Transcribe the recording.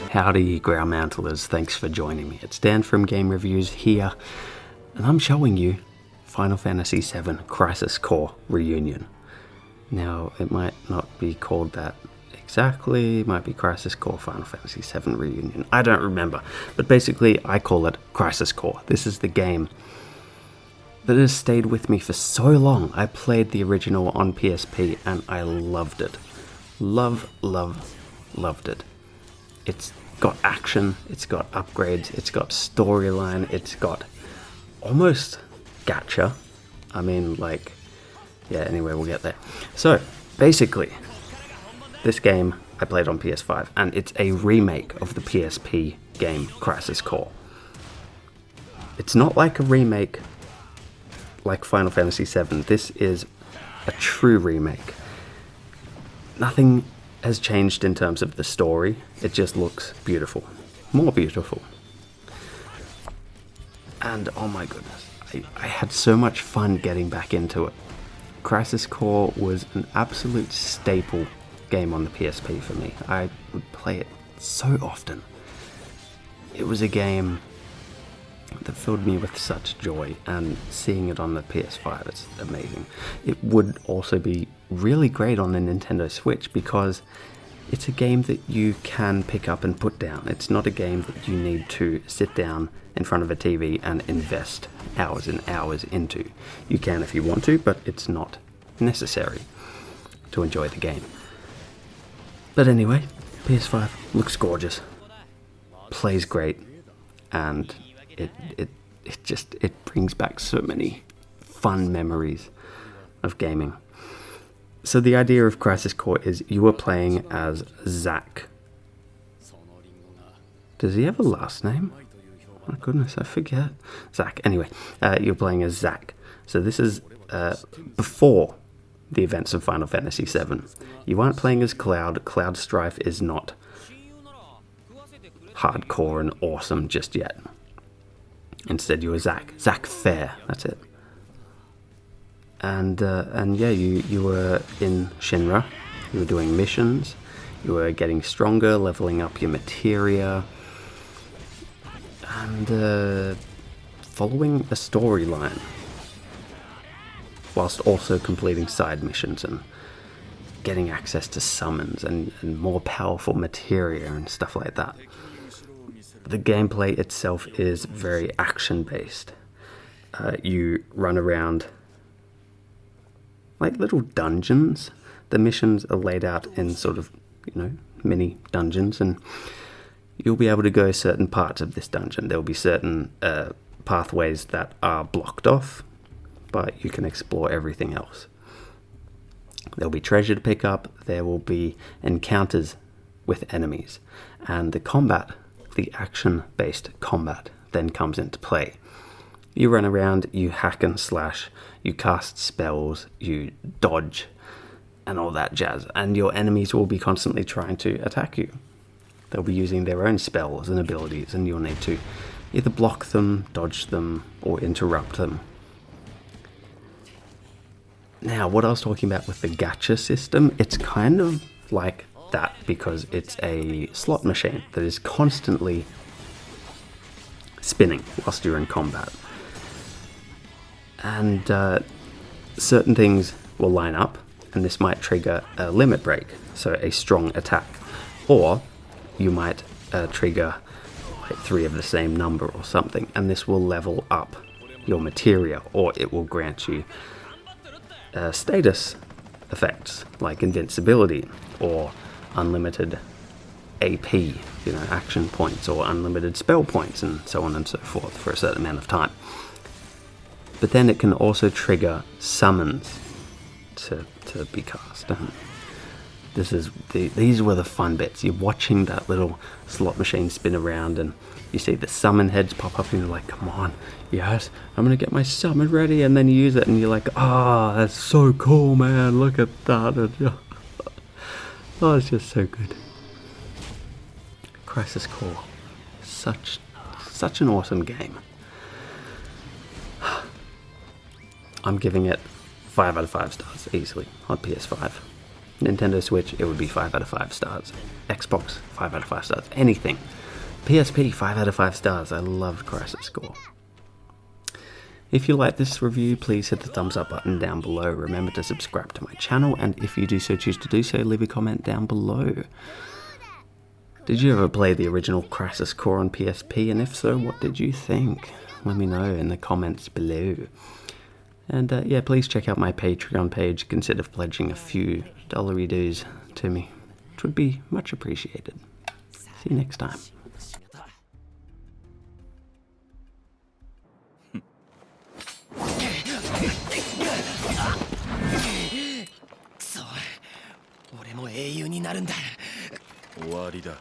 Howdy ground mantlers, thanks for joining me. It's Dan from Game Reviews here, and I'm showing you Final Fantasy VII Crisis Core Reunion. Now, it might not be called that exactly, it might be Crisis Core Final Fantasy VII Reunion, I don't remember, but basically I call it Crisis Core. This is the game that has stayed with me for so long. I played the original on PSP and I loved it. Loved it. It's got action, it's got upgrades, it's got storyline, it's got almost gacha. I mean, like, yeah, anyway, we'll get there. So, basically, this game I played on PS5, and it's a remake of the PSP game Crisis Core. It's not like a remake like Final Fantasy VII. This is a true remake. Nothing has changed in terms of the story. It just looks beautiful. More beautiful. And oh my goodness, I had so much fun getting back into it. Crisis Core was an absolute staple game on the PSP for me. I would play it so often. It was a game that filled me with such joy, and seeing it on the PS5, it's amazing. It would also be really great on the Nintendo Switch because it's a game that you can pick up and put down. It's not a game that you need to sit down in front of a TV and invest hours and hours into. You can if you want to, but it's not necessary to enjoy the game. But anyway, PS5 looks gorgeous, plays great, and it brings back so many fun memories of gaming. So the idea of Crisis Core is you are playing as ZACK. Does he have a last name? Oh my goodness, I forget. ZACK. Anyway, you're playing as ZACK. So this is before the events of Final Fantasy VII. You aren't playing as Cloud. Cloud Strife is not hardcore and awesome just yet. Instead, you were ZACK. ZACK Fair, that's it. And yeah, you were in Shinra. You were doing missions. You were getting stronger, leveling up your materia, and following a storyline, whilst also completing side missions and getting access to summons and more powerful materia and stuff like that. The gameplay itself is very action-based. You run around like little dungeons. The missions are laid out in sort of, mini dungeons, and you'll be able to go certain parts of this dungeon. There'll be certain pathways that are blocked off, but you can explore everything else. There'll be treasure to pick up, there will be encounters with enemies, and the action-based combat then comes into play. You run around, you hack and slash, you cast spells, you dodge, and all that jazz, and your enemies will be constantly trying to attack you. They'll be using their own spells and abilities, and you'll need to either block them, dodge them, or interrupt them. Now, what I was talking about with the gacha system, it's kind of like that because it's a slot machine that is constantly spinning whilst you're in combat. And certain things will line up, and this might trigger a limit break, so a strong attack. Or you might trigger like 3 of the same number or something, and this will level up your materia, or it will grant you status effects like invincibility or unlimited AP, action points, or unlimited spell points, and so on and so forth for a certain amount of time. But then it can also trigger summons to be cast. And these were the fun bits. You're watching that little slot machine spin around, and you see the summon heads pop up, and you're like, come on, yes, I'm gonna get my summon ready, and then you use it, and you're like, that's so cool, man, look at that. Oh, it's just so good. Crisis Core, such an awesome game. I'm giving it 5 out of 5 stars easily on PS5. Nintendo Switch, it would be 5 out of 5 stars. Xbox, 5 out of 5 stars. Anything. PSP, 5 out of 5 stars. I loved Crisis Core. If you like this review, please hit the thumbs up button down below. Remember to subscribe to my channel, and if you do so choose to do so, leave a comment down below. Did you ever play the original Crisis Core on PSP, and if so, what did you think? Let me know in the comments below. And yeah, please check out my Patreon page. Consider pledging a few dollary dues to me, which would be much appreciated. See you next time. 俺も英雄になるんだ。終わりだ。